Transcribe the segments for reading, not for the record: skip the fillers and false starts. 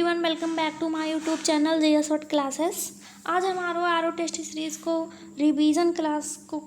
Everyone, welcome back to my YouTube channel GS word classes. आज हम आरो test series को रिवीजन क्लास को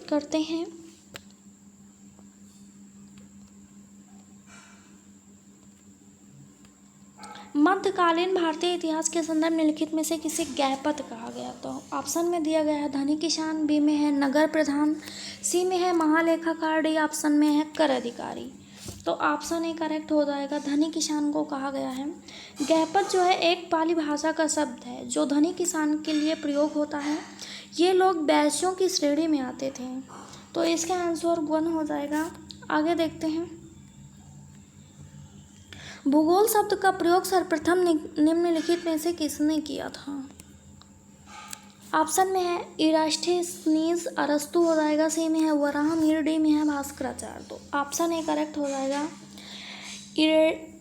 करते हैं। मध्यकालीन भारतीय इतिहास के संदर्भ निम्नलिखित में से किसे ज्ञापक कहा गया? तो ऑप्शन में दिया गया है धनी किसान, बी में है नगर प्रधान, सी में है महालेखाकार, डी ऑप्शन में है कर अधिकारी। तो ऑप्शन ए करेक्ट हो जाएगा, धनी किसान को कहा गया है। ज्ञापक जो है एक पाली भाषा का शब्द है जो धनी किसान के लिए प्रयोग होता है। ये लोग वैश्यों की श्रेणी में आते थे। तो इसका आंसर 1 हो जाएगा। आगे देखते हैं। भूगोल शब्द का प्रयोग सर्वप्रथम निम्नलिखित में से किसने किया था? ऑप्शन में है इरास्टोनीज, अरस्तु हो जाएगा, सी में है वराहमिहिर, डी में है भास्कराचार्य। तो ऑप्शन ए करेक्ट हो जाएगा,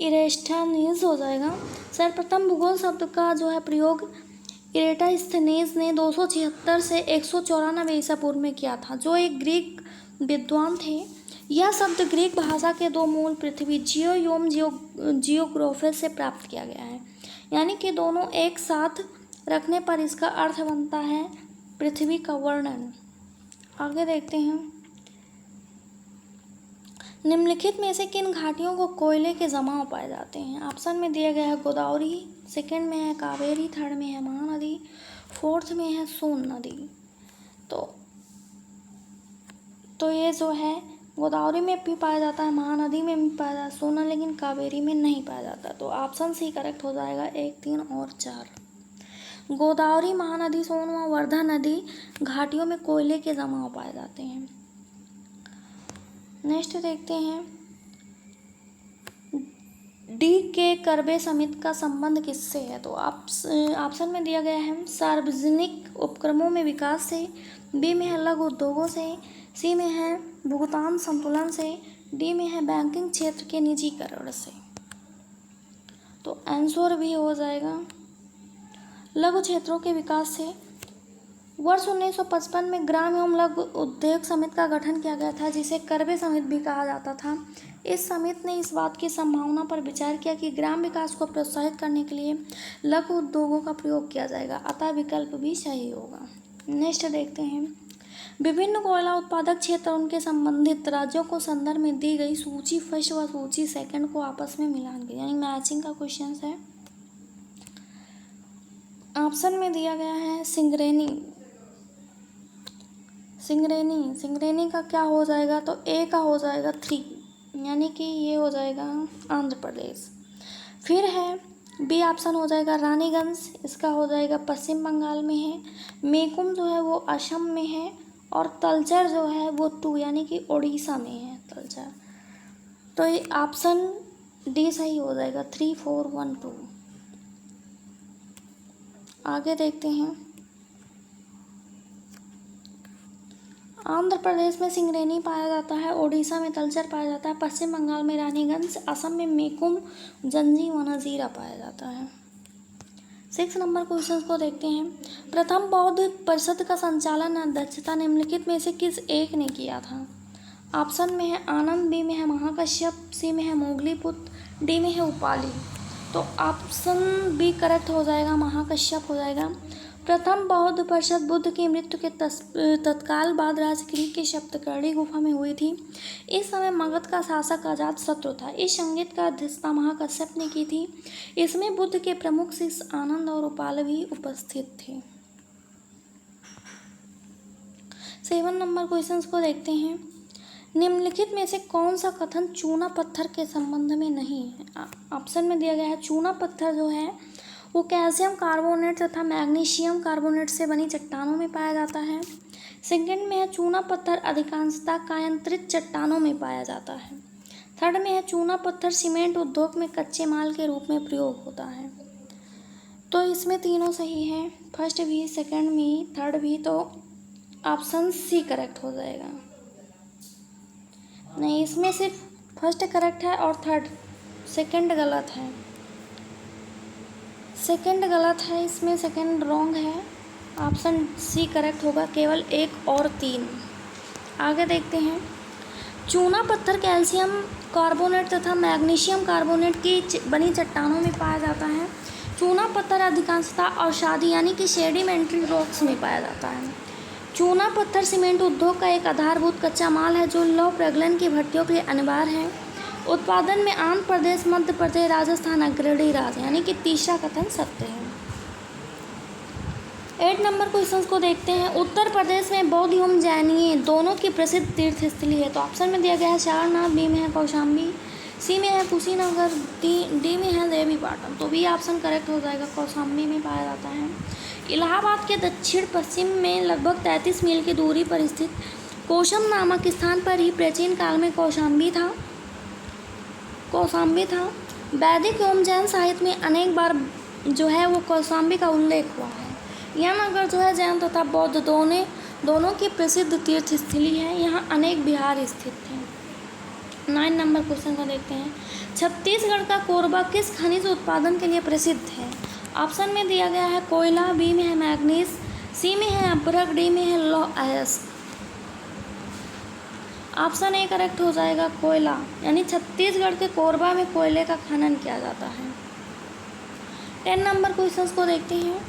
इरास्टोनीज हो जाएगा। सर्वप्रथम भूगोल शब्द का जो है प्रयोग इरास्टोनीज ने 276 से 194 ईसा पूर्व में किया था, जो एक ग्रीक विद्वान थे। यह शब्द ग्रीक भाषा के दो मूल पृथ्वी जियो एवं जियोग्राफिस से प्राप्त किया गया है, यानी कि दोनों एक साथ रखने पर इसका अर्थ बनता है पृथ्वी का वर्णन। आगे देखते हैं। निम्नलिखित में से किन घाटियों को कोयले के जमाव पाए जाते हैं? ऑप्शन में दिया गया है गोदावरी, सेकंड में है कावेरी, थर्ड में है महानदी, फोर्थ में है सोन नदी। तो ये जो है गोदावरी में भी पाया जाता है, महानदी में भी पाया जाता है सोना, लेकिन कावेरी में नहीं पाया जाता। तो ऑप्शन सी करेक्ट हो जाएगा, 1, 3 और 4। गोदावरी, महानदी, सोन व वर्धा नदी घाटियों में कोयले के जमाव पाए जाते हैं। नेक्स्ट देखते हैं। डी के करबे समिति का संबंध किससे है? तो ऑप्शन में दिया गया है सार्वजनिक उपक्रमों में विकास से, बी में है लघु उद्योगों से, सी में है भुगतान संतुलन से, डी में है बैंकिंग क्षेत्र के निजीकरण से। तो आंसर भी हो जाएगा लघु क्षेत्रों के विकास से। वर्ष 1955 में ग्राम एवं लघु उद्योग समिति का गठन किया गया था, जिसे करबे समिति भी कहा जाता था। इस समिति ने इस बात की संभावना पर विचार किया कि ग्राम विकास को प्रोत्साहित करने के लिए लघु उद्योगों का प्रयोग किया जाएगा, अतः विकल्प भी सही होगा। नेक्स्ट देखते हैं। विभिन्न कोयला उत्पादक क्षेत्र उनके संबंधित राज्यों को संदर्भ में दी गई सूची फर्स्ट व सूची सेकंड को आपस में मिलान किया, यानी मैचिंग का क्वेश्चन है। ऑप्शन में दिया गया है सिंगरेनी का क्या हो जाएगा? तो ए का हो जाएगा 3, यानी कि ये हो जाएगा आंध्र प्रदेश। फिर है बी ऑप्शन हो जाएगा रानीगंज, इसका हो जाएगा पश्चिम बंगाल में है। मेकुम जो है वो असम में है, और तलचर जो है वो 2, यानी कि उड़ीसा में है तलचर। तो ये ऑप्शन डी सही हो जाएगा, 3, 4, 1, 2। आगे देखते हैं। आंध्र प्रदेश में सिंगरेनी पाया जाता है, ओडिशा में तलचर पाया जाता है, पश्चिम बंगाल में रानीगंज, असम में मेकुम, जंजी व नजीरा पाया जाता है। 6 नंबर क्वेश्चन को देखते हैं। प्रथम बौद्ध परिषद का संचालन अध्यक्षता निम्नलिखित में से किस एक ने किया था? ऑप्शन में है आनंद, बी में है महाकश्यप, सी में है मोगलीपुत्र, डी में है उपाली। तो ऑप्शन बी करेक्ट हो जाएगा, महाकश्यप हो जाएगा। प्रथम बौद्ध परिषद बुद्ध की मृत्यु के तत्काल बाद राजगृह की सप्तकर्णी गुफा में हुई थी। इस समय मगध का शासक अजातशत्रु था। इस संगीत का अध्यक्षता महाकश्यप ने की थी। इसमें बुद्ध के प्रमुख शिष्य आनंद और उपाल भी उपस्थित थे। 7 नंबर क्वेश्चन को देखते हैं। निम्नलिखित में से कौन सा कथन चूना पत्थर के संबंध में नहीं है? ऑप्शन में दिया गया है चूना पत्थर जो है वो कैल्शियम कार्बोनेट तथा मैग्नीशियम कार्बोनेट से बनी चट्टानों में पाया जाता है। सेकंड में है चूना पत्थर अधिकांशतः कायांतरित चट्टानों में पाया जाता है। थर्ड में है चूना पत्थर सीमेंट उद्योग में कच्चे माल के रूप में प्रयोग होता है। तो इसमें तीनों सही है, फर्स्ट भी, सेकंड भी, थर्ड भी। तो ऑप्शन सी करेक्ट हो जाएगा। नहीं, इसमें सिर्फ फर्स्ट करेक्ट है और थर्ड, सेकंड गलत है। सेकंड गलत है, इसमें सेकंड रॉन्ग है। ऑप्शन सी करेक्ट होगा, केवल 1 और 3। आगे देखते हैं। चूना पत्थर कैल्शियम कार्बोनेट तथा मैग्नीशियम कार्बोनेट की बनी चट्टानों में पाया जाता है। चूना पत्थर अधिकांशतः अवसादी यानी कि सेडिमेंट्री रॉक्स में पाया जाता है। चूना पत्थर सीमेंट उद्योग का एक आधारभूत कच्चा माल है जो लौह प्रगलन की भट्टियों के लिए अनिवार्य है। उत्पादन में आंध्र प्रदेश, मध्य प्रदेश, राजस्थान अग्रणी राज्य यानी कि तीसरा कथन सत्य है। 8 नंबर क्वेश्चन को देखते हैं। उत्तर प्रदेश में बौद्ध एवं जैनिये दोनों की प्रसिद्ध तीर्थ स्थली है। तो ऑप्शन में दिया गया है सारनाथ, बी में है कौशाम्बी, सी में है कुशीनगर, डी में है देवी पाटन। तो बी ऑप्शन करेक्ट हो जाएगा, कौशाम्बी में पाया जाता है। इलाहाबाद के दक्षिण पश्चिम में लगभग 33 मील की दूरी पर स्थित कौशम नामक स्थान पर ही प्राचीन काल में कौशाम्बी था। वैदिक एवं जैन साहित्य में अनेक बार जो है वो कौशाम्बी का उल्लेख हुआ है। यह नगर जो है जैन तथा बौद्ध दोनों की प्रसिद्ध तीर्थ स्थली है। यहाँ अनेक विहार स्थित हैं। 9 नंबर क्वेश्चन को देखते हैं। छत्तीसगढ़ का कोरबा किस खनिज उत्पादन के लिए प्रसिद्ध है? ऑप्शन में दिया गया है कोयला, बी में है मैग्नीज, सी में है अभ्रक, डी में है लौह अयस्क। ऑप्शन ए करेक्ट हो जाएगा, कोयला, यानी छत्तीसगढ़ के कोरबा में कोयले का खनन किया जाता है। 10 नंबर क्वेश्चन को देखते हैं।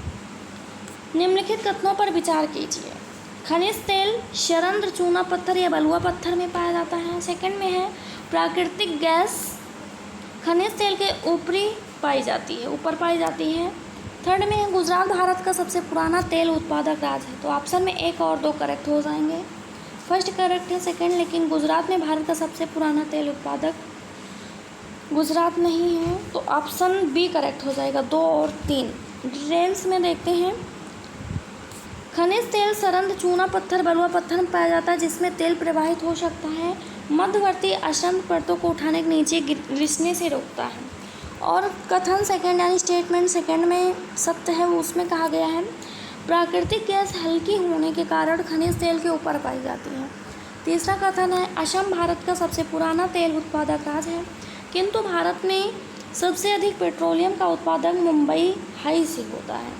निम्नलिखित कथनों पर विचार कीजिए। खनिज तेल शरंध्र, चूना पत्थर या बलुआ पत्थर में पाया जाता है। सेकंड में है प्राकृतिक गैस खनिज तेल के ऊपर पाई जाती है। थर्ड में है गुजरात भारत का सबसे पुराना तेल उत्पादक राज्य है। तो ऑप्शन में एक और दो करेक्ट हो जाएंगे। फर्स्ट करेक्ट है सेकंड, लेकिन गुजरात में भारत का सबसे पुराना तेल उत्पादक गुजरात नहीं है। तो ऑप्शन बी करेक्ट हो जाएगा, 2 और 3। डिटेल्स में देखते हैं। खनिज तेल सरंध्र, चूना पत्थर, बलुआ पत्थर में पाया जाता है जिसमें तेल प्रवाहित हो सकता है। मध्यवर्ती अशंत परतों को उठाने के नीचे रिसने से रोकता है। और कथन सेकंड यानी स्टेटमेंट सेकंड में सत्य है, वो उसमें कहा गया है प्राकृतिक गैस हल्की होने के कारण खनिज तेल के ऊपर पाई जाती है। तीसरा कथन है असम भारत का सबसे पुराना तेल उत्पादक राज्य है, किंतु भारत में सबसे अधिक पेट्रोलियम का उत्पादन मुंबई हाई से होता है।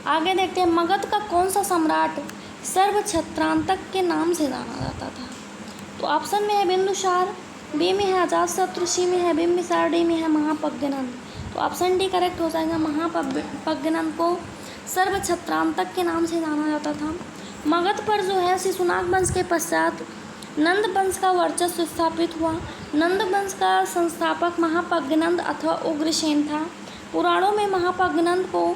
आगे देखते हैं। मगध का कौन सा सम्राट सर्वछत्रांतक के नाम से जाना जाता था? तो ऑप्शन में है बिंदुसार, बी में है अजातशत्रु, सी में है बिंबिसार, डी में है महापद्मनंद। तो ऑप्शन डी करेक्ट हो जाएगा, महापद्मनंद को सर्वछत्रांतक के नाम से जाना जाता था। मगध पर जो है शिशुनाग वंश के पश्चात नंद वंश का वर्चस्व स्थापित हुआ। नंद वंश का संस्थापक महापद्मनंद अथवा उग्रसेन था। पुराणों में महापद्मनंद को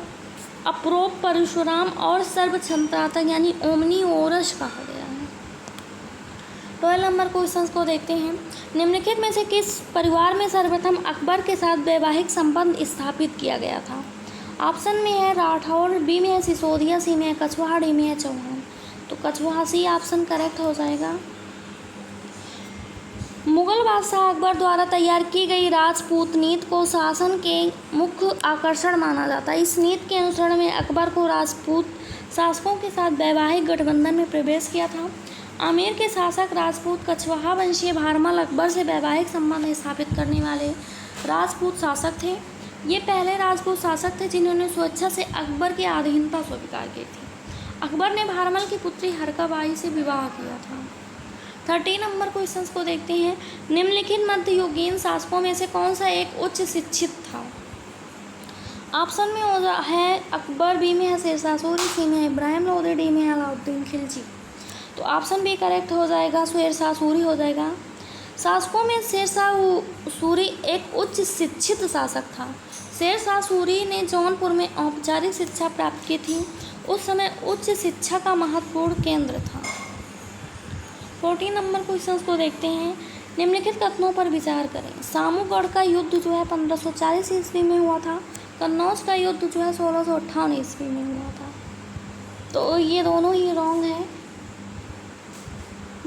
अप्रोप परशुराम और सर्वछत्रांतक यानी ओमनी ओरस कहा गया है। 12 नंबर क्वेश्चन को देखते हैं। निम्नलिखित में से किस परिवार में सर्वप्रथम अकबर के साथ वैवाहिक संबंध स्थापित किया गया था? ऑप्शन में है राठौर, बी में है सिसोदिया, सी में है कछवाहा, डी में है चौहान। तो कछवाहा सी ऑप्शन करेक्ट हो जाएगा। मुगल बादशाह अकबर द्वारा तैयार की गई राजपूत नीति को शासन के मुख्य आकर्षण माना जाता है। इस नीति के अनुसरण में अकबर को राजपूत शासकों के साथ वैवाहिक गठबंधन में प्रवेश किया था। आमेर के शासक राजपूत कछवाहा वंशीय भारमल अकबर से वैवाहिक संबंध स्थापित करने वाले राजपूत शासक थे। ये पहले राजपूत शासक थे जिन्होंने स्वेच्छा से अकबर की अधीनता स्वीकार की थी। अकबर ने भारमल की पुत्री हरकाबाई से विवाह किया था। 13 नंबर क्वेश्चन को देखते हैं। निम्नलिखित मध्ययुगीन शासकों में से कौन सा एक उच्च शिक्षित था? ऑप्शन में है अकबर, बी में है शेरशाह सूरी, सी में है इब्राहिम लोदी, डी में है अलाउद्दीन खिलजी। तो ऑप्शन बी करेक्ट हो जाएगा, शेरशाह सूरी हो जाएगा। शासकों में शेरशाह सूरी एक उच्च शिक्षित शासक था। शेरशाह सूरी ने जौनपुर में औपचारिक शिक्षा प्राप्त की थी। उस समय उच्च शिक्षा का महत्वपूर्ण केंद्र था। 14 नंबर क्वेश्चन को देखते हैं। निम्नलिखित कथनों पर विचार करें। सामूगढ़ का युद्ध जो है 1540 ईस्वी में हुआ था। कन्नौज का युद्ध जो है 1658 ईस्वी में हुआ था। तो ये दोनों ही रॉन्ग है।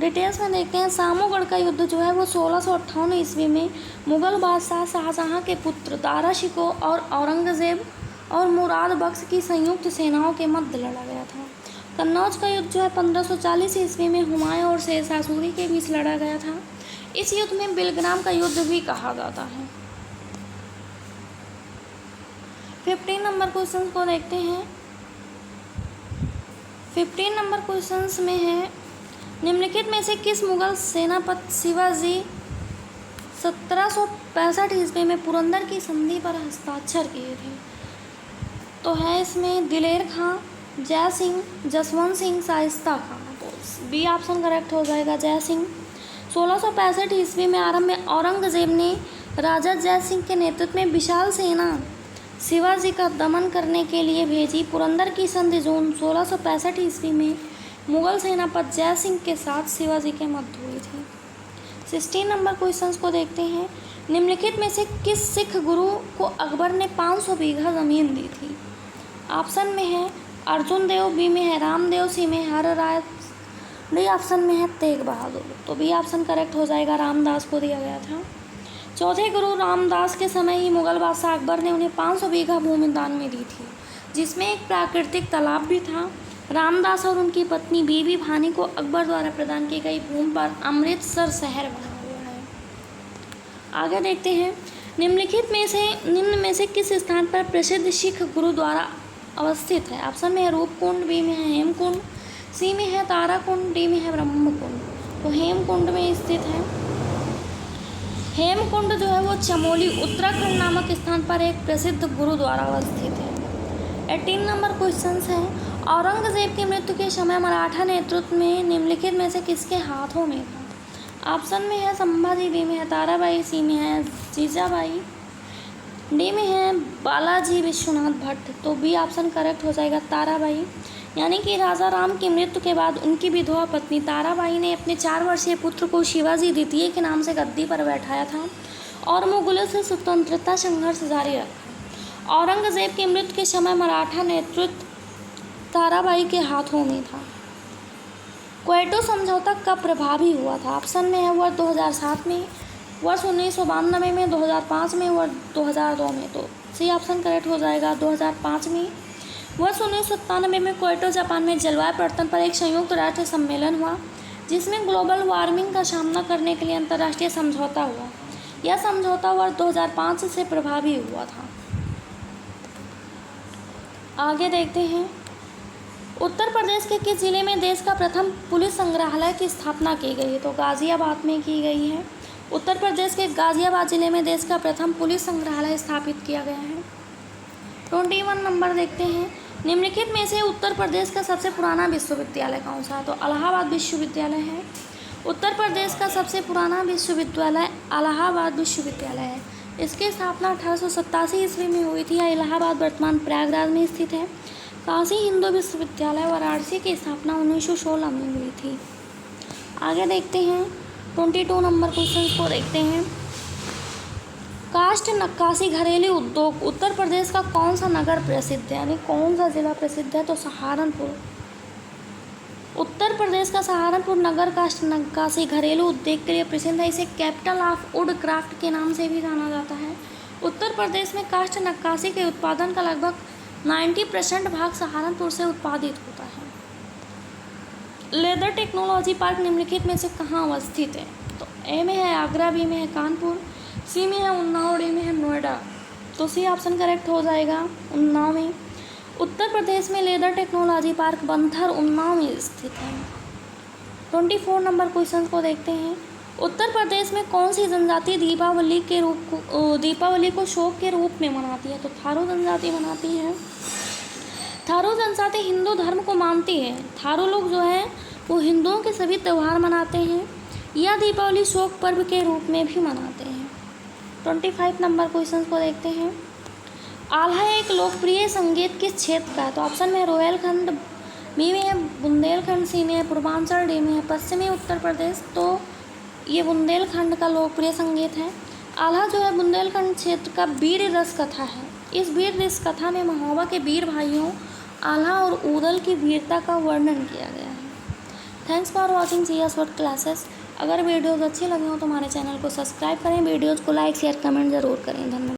डिटेल्स में देखते हैं। सामूगढ़ का युद्ध जो है वो 1658 ईस्वी में मुगल बादशाह शाहजहां के पुत्र दारा शिकोह और औरंगजेब और मुराद बख्श की संयुक्त सेनाओं के मध्य लड़ा गया था। कन्नौज का युद्ध जो है 1540 ईस्वी में हुमायूं और शेरशाह सूरी के बीच लड़ा गया था। इस युद्ध में बिलग्राम का युद्ध भी कहा जाता है। 15 नंबर क्वेश्चन को देखते हैं। 15 नंबर क्वेश्चन में है निम्नलिखित में से किस मुगल सेनापति शिवाजी 1765 ईस्वी में पुरंदर की संधि पर हस्ताक्षर किए थे? तो है इसमें दिलेर खां, जय सिंह, जसवंत सिंह, शाइस्ता खां। तो बी ऑप्शन करेक्ट हो जाएगा, जय सिंह। 1665 ईस्वी में आरंभ में औरंगजेब ने राजा जय सिंह के नेतृत्व में विशाल सेना शिवाजी का दमन करने के लिए भेजी। पुरंदर की संधि जून 1665 ईस्वी में मुगल सेनापति जय सिंह के साथ शिवाजी के मध्य हुई थी। 16 नंबर क्वेश्चंस को देखते हैं। निम्नलिखित में से किस सिख गुरु को अकबर ने 500 बीघा जमीन दी थी? ऑप्शन में है अर्जुन देव, बी में है रामदेव, सी में हरराय, डी ऑप्शन में है तेग बहादुर। तो बी ऑप्शन करेक्ट हो जाएगा, रामदास को दिया गया था। चौथे गुरु रामदास के समय ही मुगल बादशाह अकबर ने उन्हें 500 बीघा भूमि दान में दी थी, जिसमें एक प्राकृतिक तालाब भी था। रामदास और उनकी पत्नी बीबी भानी को अकबर द्वारा प्रदान की गई भूमि पर अमृतसर शहर बना हुआ है। आगे देखते हैं। निम्न में से किस स्थान पर प्रसिद्ध सिख गुरुद्वारा अवस्थित है? ऑप्शन में है रूपकुंड, बी में है हेमकुंड, सी में है ताराकुंड, डी में है ब्रह्मकुंड। तो हेमकुंड में स्थित है। हेमकुंड जो है वो चमोली उत्तराखंड नामक स्थान पर एक प्रसिद्ध गुरुद्वारा अवस्थित है। 18 नंबर क्वेश्चंस है। औरंगजेब की मृत्यु के समय मराठा नेतृत्व में निम्नलिखित में से किसके हाथों में था? ऑप्शन में है संभाजी, बी में है ताराबाई, सी में है जीजाबाई, डी में है बालाजी विश्वनाथ भट्ट। तो बी ऑप्शन करेक्ट हो जाएगा, ताराबाई। यानी कि राजा राम की मृत्यु के बाद उनकी विधवा पत्नी ताराबाई ने अपने 4 वर्षीय पुत्र को शिवाजी द्वितीय के नाम से गद्दी पर बैठाया था और मुगलों से स्वतंत्रता संघर्ष जारी रखा। औरंगजेब की मृत्यु के समय मराठा नेतृत्व ताराबाई के हाथों में था। क्वेटो समझौता कब प्रभावी हुआ था? ऑप्शन में है वर्ष 2007 में, वर्ष 1992 में, 2005 में, वर्ष 2002 में। तो सी ऑप्शन करेक्ट हो जाएगा, 2005 में। वर्ष 1997 में क्वेटो जापान में जलवायु परिवर्तन पर एक संयुक्त राष्ट्र सम्मेलन हुआ, जिसमें ग्लोबल वार्मिंग का सामना करने के लिए अंतर्राष्ट्रीय समझौता हुआ। यह समझौता वर्ष 2005 से प्रभावी हुआ था। आगे देखते हैं। उत्तर प्रदेश के किस जिले में देश का प्रथम पुलिस संग्रहालय की स्थापना की गई है? तो गाजियाबाद में की गई है। उत्तर प्रदेश के गाजियाबाद जिले में देश का प्रथम पुलिस संग्रहालय स्थापित किया गया है। 21 नंबर देखते हैं। निम्नलिखित में से उत्तर प्रदेश का सबसे पुराना विश्वविद्यालय कौन सा है? तो इलाहाबाद विश्वविद्यालय है। उत्तर प्रदेश का सबसे पुराना विश्वविद्यालय इलाहाबाद विश्वविद्यालय है। इसकी स्थापना 1887 ईस्वी में हुई थी। यह इलाहाबाद वर्तमान प्रयागराज में स्थित है। काशी हिंदू विश्वविद्यालय वाराणसी की स्थापना 1916 में हुई थी। आगे देखते हैं। 22 नंबर क्वेश्चन को देखते हैं। काष्ठ नक्काशी घरेलू उद्योग उत्तर प्रदेश का कौन सा नगर प्रसिद्ध है, यानी कौन सा जिला प्रसिद्ध है? तो सहारनपुर। उत्तर प्रदेश का सहारनपुर नगर काष्ठ नक्काशी घरेलू उद्योग के लिए प्रसिद्ध है। इसे कैपिटल ऑफ वुड क्राफ्ट के नाम से भी जाना जाता है। उत्तर प्रदेश में काष्ठ नक्काशी के उत्पादन का लगभग 90% भाग सहारनपुर से उत्पादित होता है। लेदर टेक्नोलॉजी पार्क निम्नलिखित में से कहाँ अवस्थित है? तो ए में है आगरा, बी में है कानपुर, सी में है उन्नाव, डी में है नोएडा। तो सी ऑप्शन करेक्ट हो जाएगा, उन्नाव में। उत्तर प्रदेश में लेदर टेक्नोलॉजी पार्क बनथर उन्नाव में स्थित है। 24 नंबर क्वेश्चन को देखते हैं। उत्तर प्रदेश में कौन सी जनजाति दीपावली को शोक के रूप में मनाती है? तो थारू जनजाति मनाती है। थारू जनजाति हिंदू धर्म को मानती है। थारू लोग जो है वो हिंदुओं के सभी त्यौहार मनाते हैं या दीपावली शोक पर्व के रूप में भी मनाते हैं। 25 नंबर क्वेश्चन को देखते हैं। आल्हा एक लोकप्रिय संगीत किस क्षेत्र का है? तो ऑप्शन में है रोहिलखंड, बी में है बुंदेलखंड, सी में है पूर्वांचल, डी में है पश्चिमी उत्तर प्रदेश। तो ये बुंदेलखंड का लोकप्रिय संगीत है। आल्हा जो है बुंदेलखंड क्षेत्र का वीर रस कथा है। इस वीर रस कथा में महोबा के वीर भाइयों आल्हा और ऊदल की वीरता का वर्णन किया गया है। Thanks for watching CS word classes. अगर वीडियोज़ अच्छी लगी हो तो हमारे चैनल को सब्सक्राइब करें, वीडियोज़ को लाइक शेयर कमेंट ज़रूर करें। धन्यवाद।